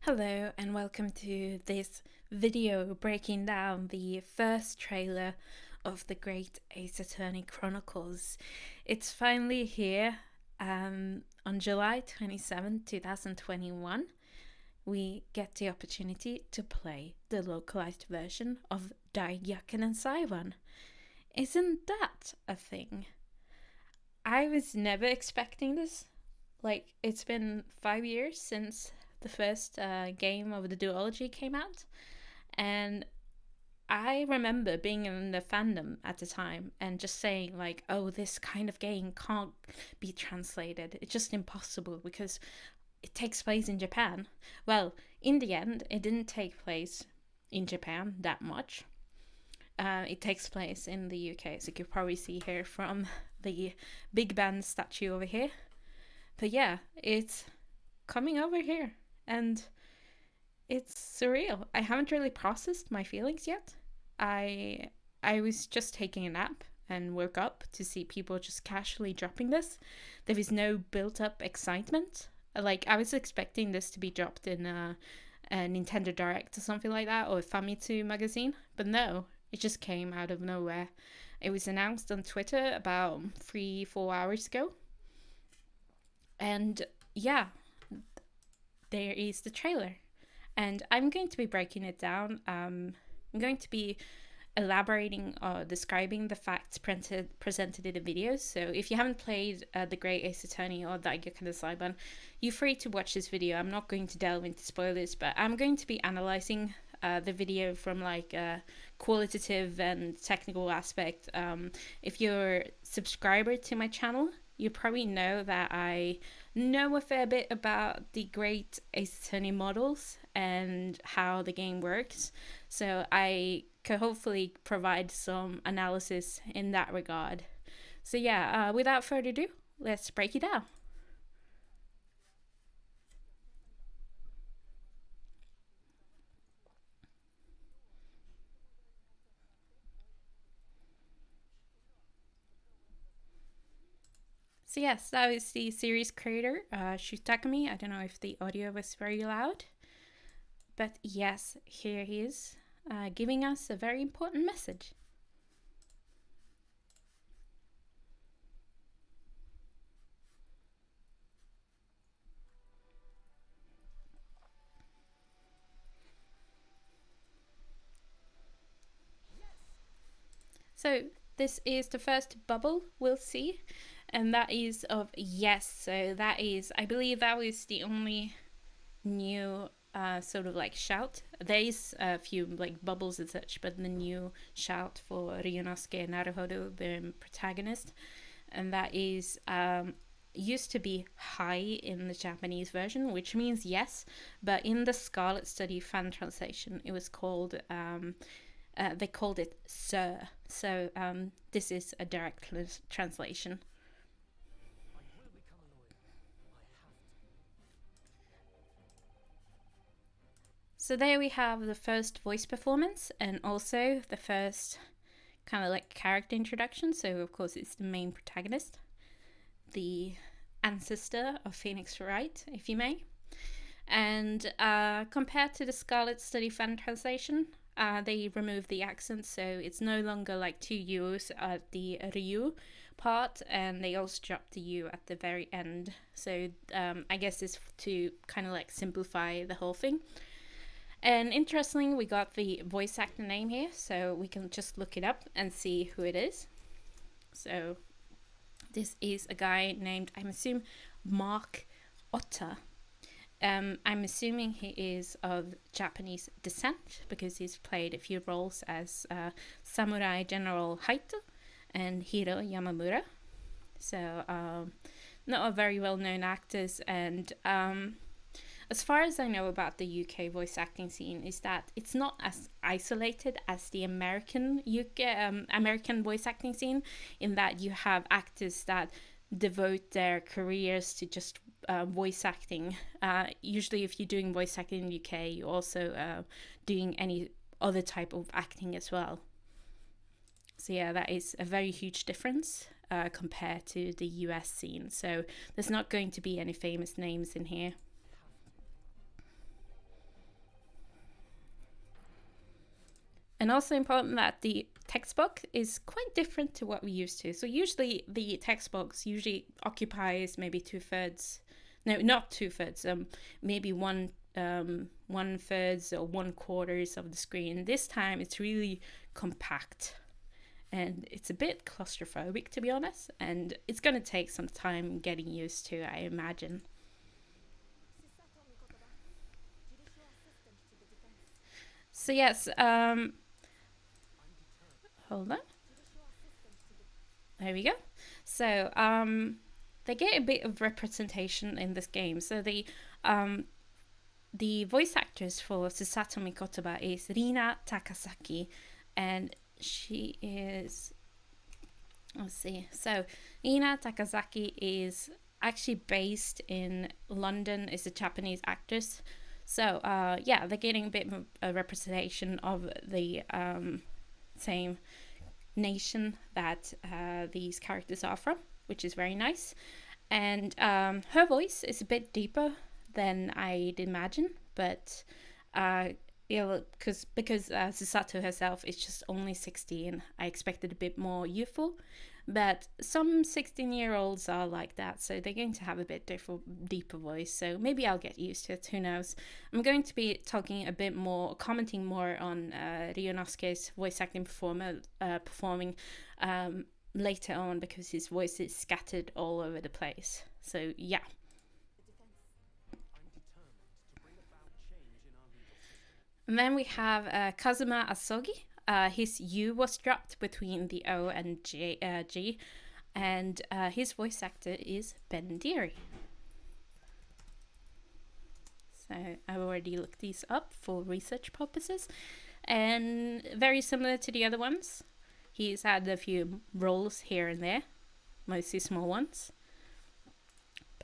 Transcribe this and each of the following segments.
Hello and welcome to this video breaking down the first trailer of the Great Ace Attorney Chronicles. It's finally here on July 27, 2021. We get the opportunity to play the localized version of Daigyakuen and Saiwan. Isn't that a thing? I was never expecting this. It's been 5 years since the first game of the duology came out, and I remember being in the fandom at the time and just saying oh, this kind of game can't be translated. It's just impossible because it takes place in Japan. Well, in the end, it didn't take place in Japan that much. It takes place in the UK, as you can probably see here from the Big Ben statue over here. But yeah, it's coming over here, and it's surreal. I haven't really processed my feelings yet. I I was just taking a nap and woke up to see people just casually dropping this. There is no built up excitement. I was expecting this to be dropped in a Nintendo Direct or something like that, or a Famitsu magazine, but no, it just came out of nowhere. It was announced on Twitter about 3-4 hours ago, and yeah, there is the trailer. And I'm going to be breaking it down. I'm going to be elaborating or describing the facts presented in the videos. So if you haven't played The Great Ace Attorney or Daigyakuen no Saiban, you're free to watch this video. I'm not going to delve into spoilers, but I'm going to be analyzing the video from a qualitative and technical aspect. If you're a subscriber to my channel, you probably know that I know a fair bit about the Great Ace Attorney models and how the game works. So I could hopefully provide some analysis in that regard. So yeah, without further ado, let's break it down. So yes, that was the series creator, Shutakami. I don't know if the audio was very loud, but yes, here he is, giving us a very important message. So this is the first bubble we'll see, and that is of yes. So that is, I believe that was the only new sort of shout. There is a few bubbles and such, but the new shout for Ryunosuke Naruhodo, the protagonist, and that is used to be hi in the Japanese version, which means yes, but in the Scarlet Study fan translation, it was called they called it sir. So this is a direct translation. So there we have the first voice performance and also the first kind of character introduction. So of course it's the main protagonist, the ancestor of Phoenix Wright, if you may. And compared to the Scarlet Study fan translation, they removed the accent, so it's no longer two U's at the Ryu part, and they also dropped the U at the very end. So I guess it's to kind of simplify the whole thing. And interestingly, we got the voice actor name here, so we can just look it up and see who it is. So this is a guy named, I'm assuming, Mark Otta. I'm assuming he is of Japanese descent because he's played a few roles as Samurai General Haito and Hiro Yamamura. So not a very well-known actors, and as far as I know about the UK voice acting scene is that it's not as isolated as the American American voice acting scene, in that you have actors that devote their careers to just voice acting. Usually if you're doing voice acting in the UK, you're also doing any other type of acting as well. So yeah, that is a very huge difference compared to the US scene. So there's not going to be any famous names in here. And also important that the text box is quite different to what we used to. So usually the text box usually occupies maybe 2/3. No, not 2/3. Maybe one thirds or 1/4 of the screen. This time it's really compact, and it's a bit claustrophobic, to be honest. And it's gonna take some time getting used to, I imagine. So yes, hold on. There we go. So they get a bit of representation in this game. So the voice actress for Susato Mikotoba is Rina Takasaki, and she is, let's see. So Rina Takasaki is actually based in London. Is a Japanese actress. So yeah, they're getting a bit of a representation of the same nation that these characters are from, which is very nice. And her voice is a bit deeper than I'd imagine, but yeah, because Susato herself is just only 16, I expected a bit more youthful. But some 16-year-olds are like that, so they're going to have a bit deeper voice. So maybe I'll get used to it. Who knows? I'm going to be talking a bit more, commenting more on Ryunosuke's voice acting performing later on, because his voice is scattered all over the place. So yeah. And then we have Kazuma Asogi. His U was dropped between the O and G, and his voice actor is Ben Deary. So I've already looked these up for research purposes, and very similar to the other ones. He's had a few roles here and there, mostly small ones.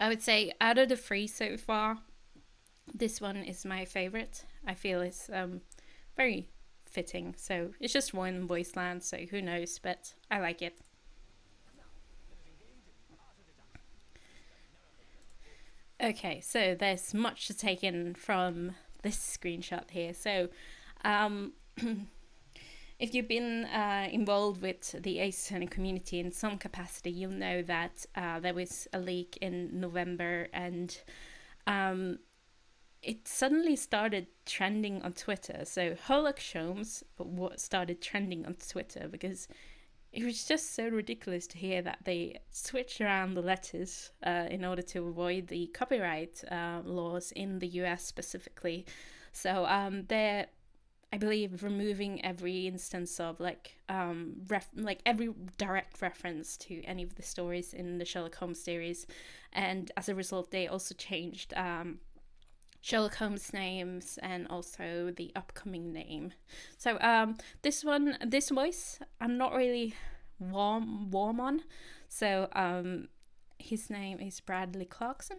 I would say out of the three so far, this one is my favorite. I feel it's very fitting. So it's just one voice line, so who knows, but I like it. Okay, so there's much to take in from this screenshot here. So um, if you've been involved with the Ace Attorney community in some capacity, you'll know that there was a leak in November, and it suddenly started trending on Twitter. So Herlock Sholmes started trending on Twitter because it was just so ridiculous to hear that they switched around the letters in order to avoid the copyright laws in the US specifically. So they're, I believe, removing every instance of like every direct reference to any of the stories in the Sherlock Holmes series, and as a result, they also changed Sherlock Holmes names and also the upcoming name. So this voice, I'm not really warm on. So his name is Bradley Clarkson.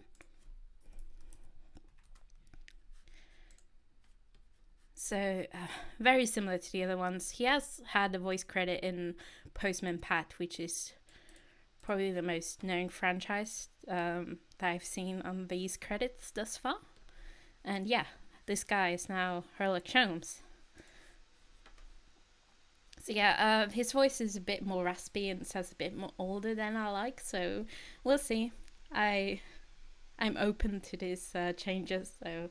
So very similar to the other ones. He has had a voice credit in Postman Pat, which is probably the most known franchise that I've seen on these credits thus far. And yeah, this guy is now Herlock Sholmes. So yeah, his voice is a bit more raspy and sounds a bit more older than I like. So we'll see. I'm open to these changes. So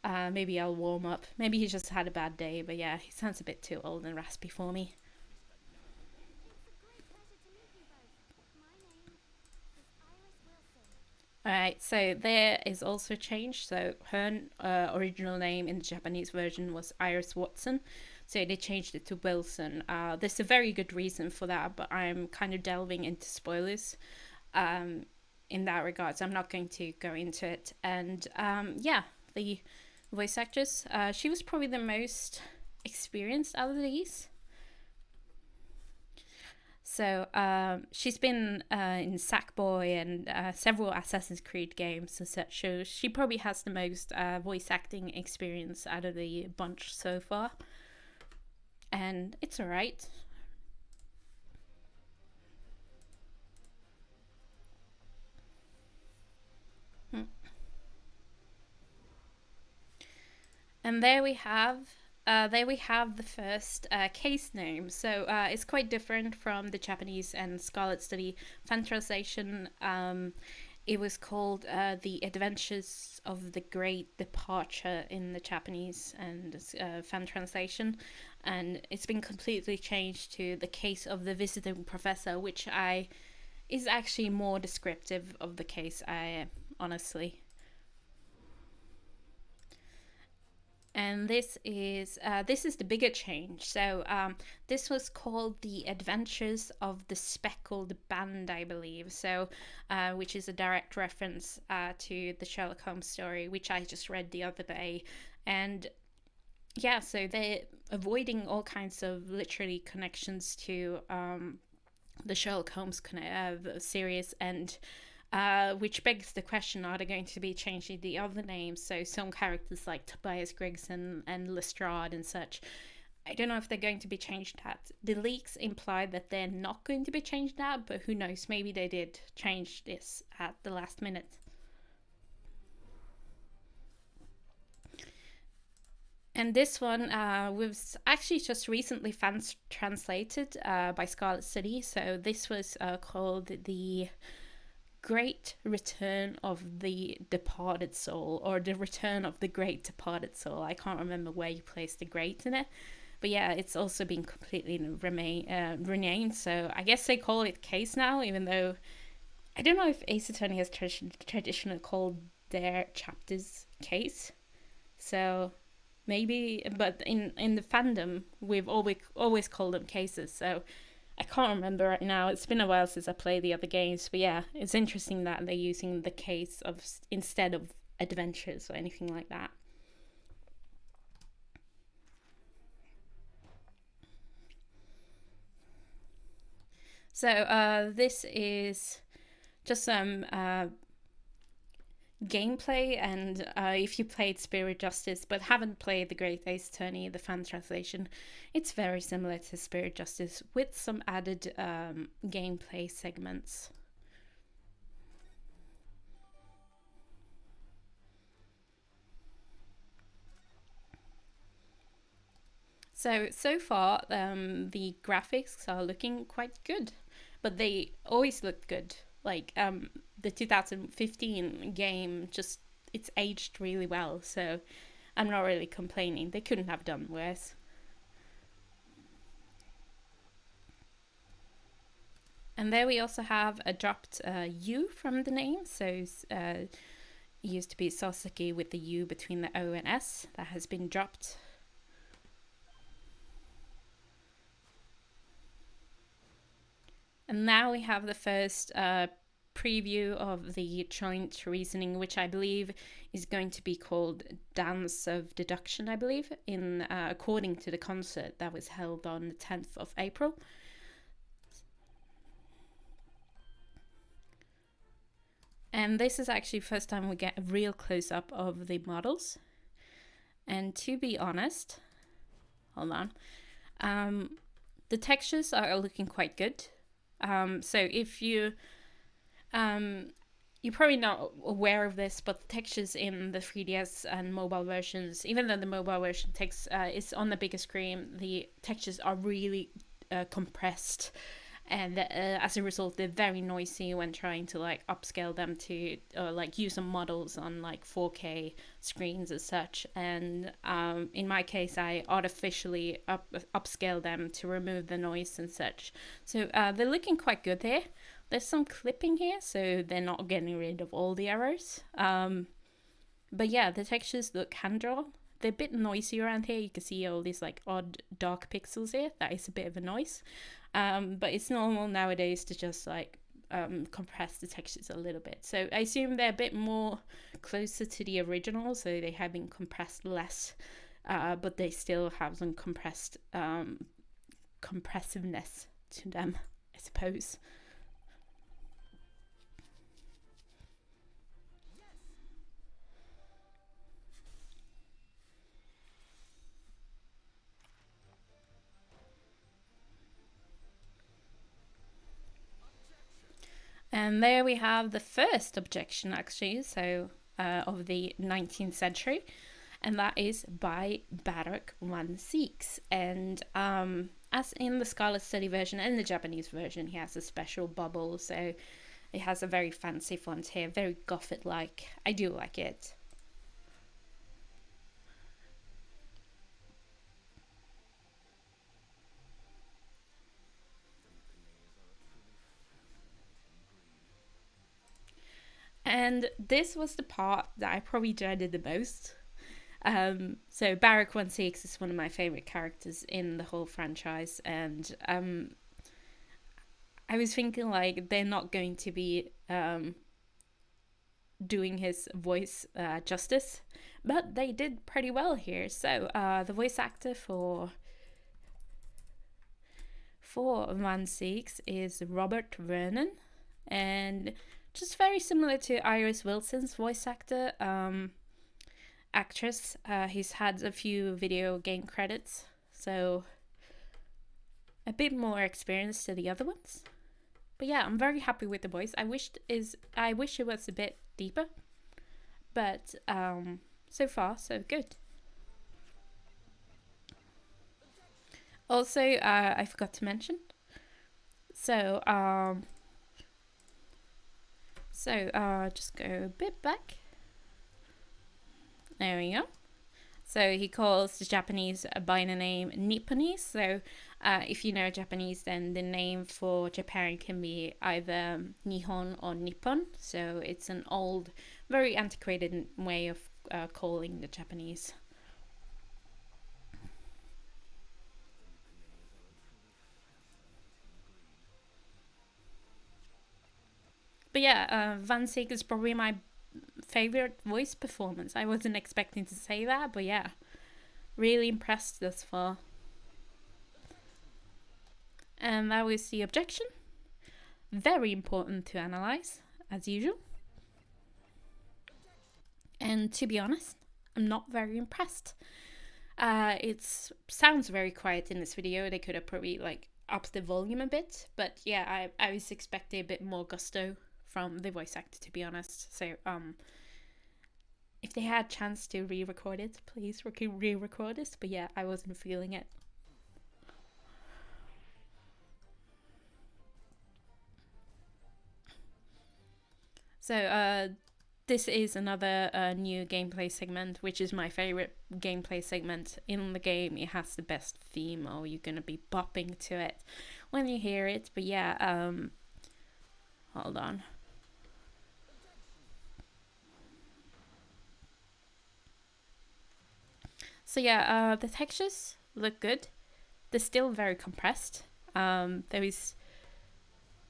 maybe I'll warm up. Maybe he just had a bad day. But yeah, he sounds a bit too old and raspy for me. Alright, so there is also change. So her original name in the Japanese version was Iris Watson. So they changed it to Wilson. There's a very good reason for that, but I'm kind of delving into spoilers in that regard. So I'm not going to go into it. And yeah, the voice actress, she was probably the most experienced out of these. So she's been in Sackboy and several Assassin's Creed games and such. So she probably has the most voice acting experience out of the bunch so far, and it's alright. And there we have there we have the first case name. So it's quite different from the Japanese and Scarlet Study fan translation. It was called The Adventures of the Great Departure in the Japanese and fan translation. And it's been completely changed to The Case of the Visiting Professor, which is actually more descriptive of the case, honestly. And this is the bigger change. So this was called The Adventures of the Speckled Band, I believe. So which is a direct reference to the Sherlock Holmes story, which I just read the other day. And yeah, so they're avoiding all kinds of literally connections to the Sherlock Holmes series, and which begs the question: are they going to be changing the other names? So some characters like Tobias Gregson and Lestrade and such. I don't know if they're going to be changed that. The leaks imply that they're not going to be changed that, but who knows? Maybe they did change this at the last minute. And this one was actually just recently fans translated by Scarlet City. So this was called The Great Return of the Departed Soul, or The Return of the Great Departed Soul. I can't remember where you placed the great in it. But yeah, it's also been completely renamed. So I guess they call it Case now, even though I don't know if Ace Attorney has traditionally called their chapters Case. So maybe, but in the fandom, we've always called them cases. So I can't remember right now. It's been a while since I played the other games, but yeah, it's interesting that they're using the case of instead of adventures or anything like that. So this is just some gameplay, and if you played Spirit Justice but haven't played The Great Ace Attorney, the fan translation, it's very similar to Spirit Justice with some added gameplay segments. So far, the graphics are looking quite good, but they always looked good. Like the 2015 game, just it's aged really well. So I'm not really complaining. They couldn't have done worse. And there we also have a dropped U from the name. So it used to be Sasaki with the U between the O and S. That has been dropped. And now we have the first preview of the joint reasoning, which I believe is going to be called Dance of Deduction, I believe, in according to the concert that was held on the 10th of April. And this is actually the first time we get a real close-up of the models. And to be honest, hold on, the textures are looking quite good. So if you're probably not aware of this, but the textures in the 3DS and mobile versions, even though the mobile version takes is on the bigger screen, the textures are really compressed, and as a result, they're very noisy when trying to like upscale them to like use some models on like 4K screens as such. And in my case, I artificially upscale them to remove the noise and such. So they're looking quite good there. There's some clipping here, so they're not getting rid of all the errors. But yeah, the textures look hand drawn. They're a bit noisy around here. You can see all these like odd dark pixels here. That is a bit of a noise. But it's normal nowadays to just like compress the textures a little bit. So I assume they're a bit more closer to the original, so they have been compressed less, but they still have some compressiveness to them, I suppose. And there we have the first objection, actually, so of the 19th century. and that is by Barak16. And as in the Scarlet Study version and the Japanese version, he has a special bubble, so it has a very fancy font here, very Gothic-like. I do like it. And this was the part that I probably dreaded the most. So Barak16 is one of my favorite characters in the whole franchise, and I was thinking like they're not going to be doing his voice justice, but they did pretty well here. So the voice actor for Van Six is Robert Vernon, and just very similar to Iris Wilson's voice actor actress. He's had a few video game credits, so a bit more experience to the other ones. But yeah, I'm very happy with the voice. I wish it was a bit deeper, but so far so good. Also, I forgot to mention. So just go a bit back. There we go. So he calls the Japanese by the name Nipponese. So if you know Japanese, then the name for Japan can be either Nihon or Nippon. So it's an old, very antiquated way of calling the Japanese. But yeah, Van Sig is probably my favorite voice performance. I wasn't expecting to say that, but yeah, really impressed thus far. And that was the objection. Very important to analyze, as usual. And to be honest, I'm not very impressed. It sounds very quiet in this video. They could have probably like upped the volume a bit, but yeah, I was expecting a bit more gusto from the voice actor, to be honest. So if they had a chance to re-record it, please re-record this. But yeah, I wasn't feeling it. So this is another new gameplay segment, which is my favorite gameplay segment in the game. It has the best theme, or you're gonna be bopping to it when you hear it. But yeah, hold on. So yeah, the textures look good. They're still very compressed. There is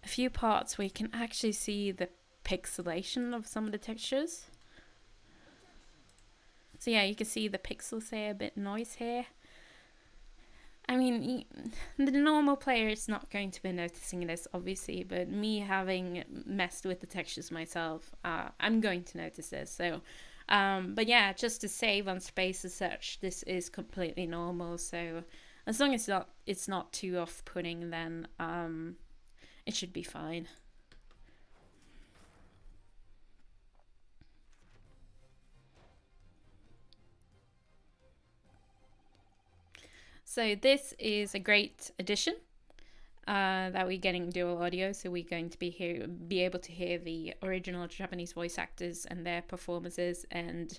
a few parts where you can actually see the pixelation of some of the textures. So yeah, you can see the pixels here, a bit noise here. I mean, the normal player is not going to be noticing this, obviously, but me having messed with the textures myself, I'm going to notice this. So, but yeah, just to save on space as such, this is completely normal. So, as long as it's not too off-putting, then it should be fine. So this is a great addition that we're getting dual audio. So we're going to be able to hear the original Japanese voice actors and their performances, and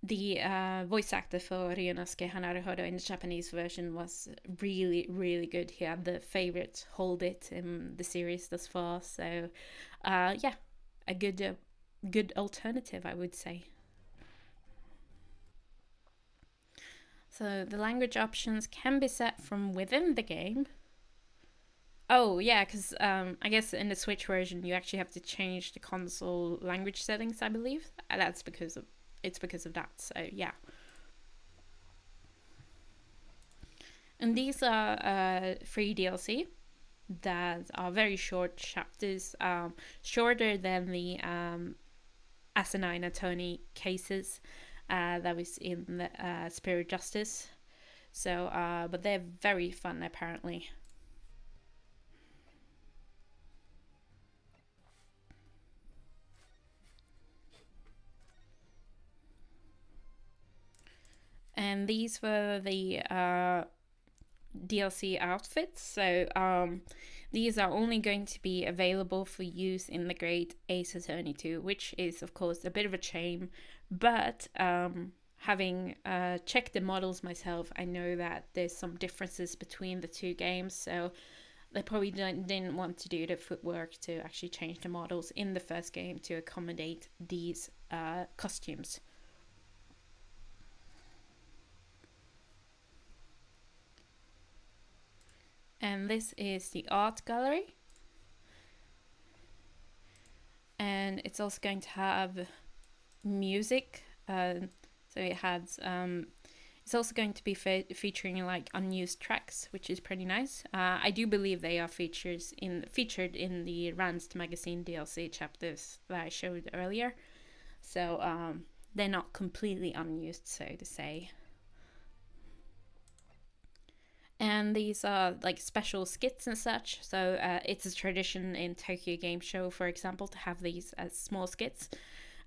the voice actor for Ryunosuke Hanaruhodo in the Japanese version was really, really good. He had the favorite hold it in the series thus far. So yeah, a good alternative, I would say. So the language options can be set from within the game. Oh yeah, because I guess in the Switch version you actually have to change the console language settings, I believe. That's because of that. So yeah. And these are free DLC that are very short chapters, shorter than the Asinine Attorney cases that was in the Spirit Justice. So, but they're very fun apparently. And these were the DLC outfits. So these are only going to be available for use in the Great Ace Attorney 2, which is of course a bit of a shame, but having checked the models myself, I know that there's some differences between the two games, so they probably didn't want to do the footwork to actually change the models in the first game to accommodate these costumes. And this is the art gallery. And it's also going to have music. So it has it's also going to be featuring like unused tracks, which is pretty nice. I do believe they are featured in the Advanced Magazine DLC chapters that I showed earlier. So they're not completely unused, so to say. And these are like special skits and such. So it's a tradition in Tokyo Game Show, for example, to have these as small skits.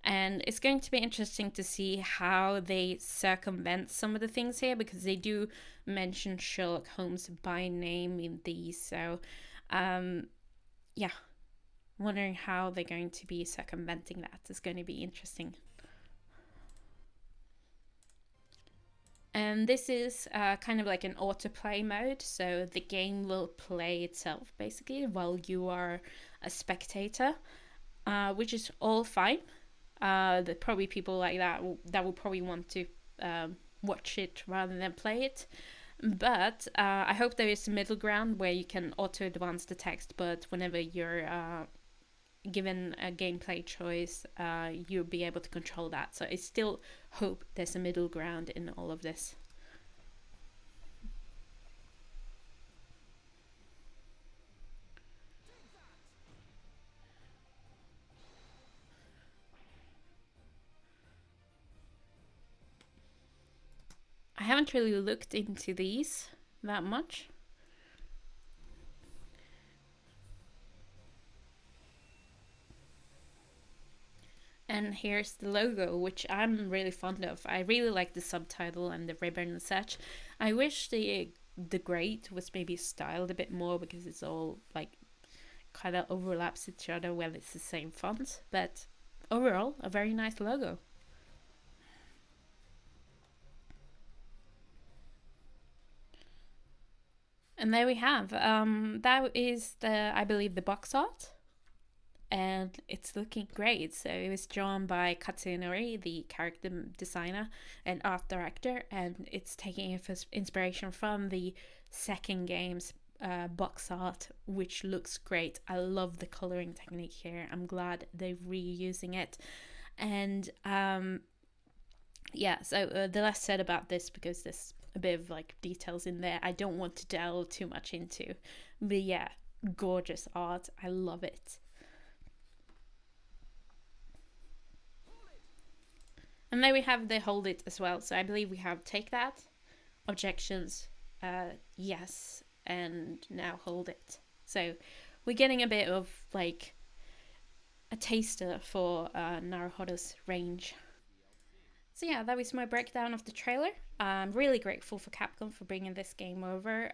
And it's going to be interesting to see how they circumvent some of the things here, because they do mention Sherlock Holmes by name in these. So, yeah, wondering how they're going to be circumventing that is going to be interesting. And this is kind of like an autoplay mode, so the game will play itself basically while you are a spectator, which is all fine. There probably people like that will probably want to watch it rather than play it. But I hope there is a middle ground where you can auto advance the text, but whenever you're given a gameplay choice, you'll be able to control that. So I still hope there's a middle ground in all of this. I haven't really looked into these that much. And here's the logo, which I'm really fond of. I really like the subtitle and the ribbon and such. I wish the Great was maybe styled a bit more, because it's all like kind of overlaps each other when it's the same font. But overall, a very nice logo. And there we have. That is I believe, the box art. And it's looking great. So it was drawn by Katsunori, the character designer and art director, and it's taking inspiration from the second game's box art, which looks great. I love the coloring technique here. I'm glad they're reusing it. And yeah, so the less said about this, because there's a bit of like details in there I don't want to delve too much into. But yeah, gorgeous art. I love it. And then we have the hold it as well. So I believe we have take that, objections, yes, and now hold it. So we're getting a bit of like a taster for Naruhodo's range. So yeah, that was my breakdown of the trailer. I'm really grateful for Capcom for bringing this game over.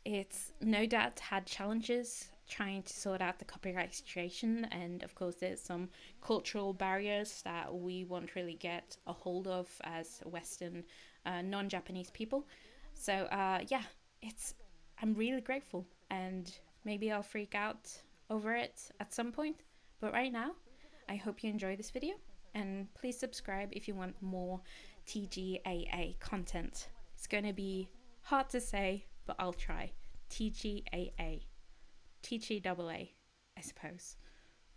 It's no doubt had challenges trying to sort out the copyright situation, and of course there's some cultural barriers that we won't really get a hold of as Western non-Japanese people. So yeah, I'm really grateful, and maybe I'll freak out over it at some point, but right now I hope you enjoy this video, and please subscribe if you want more TGAA content. It's going to be hard to say, but I'll try. TGAA. TGAA, I suppose.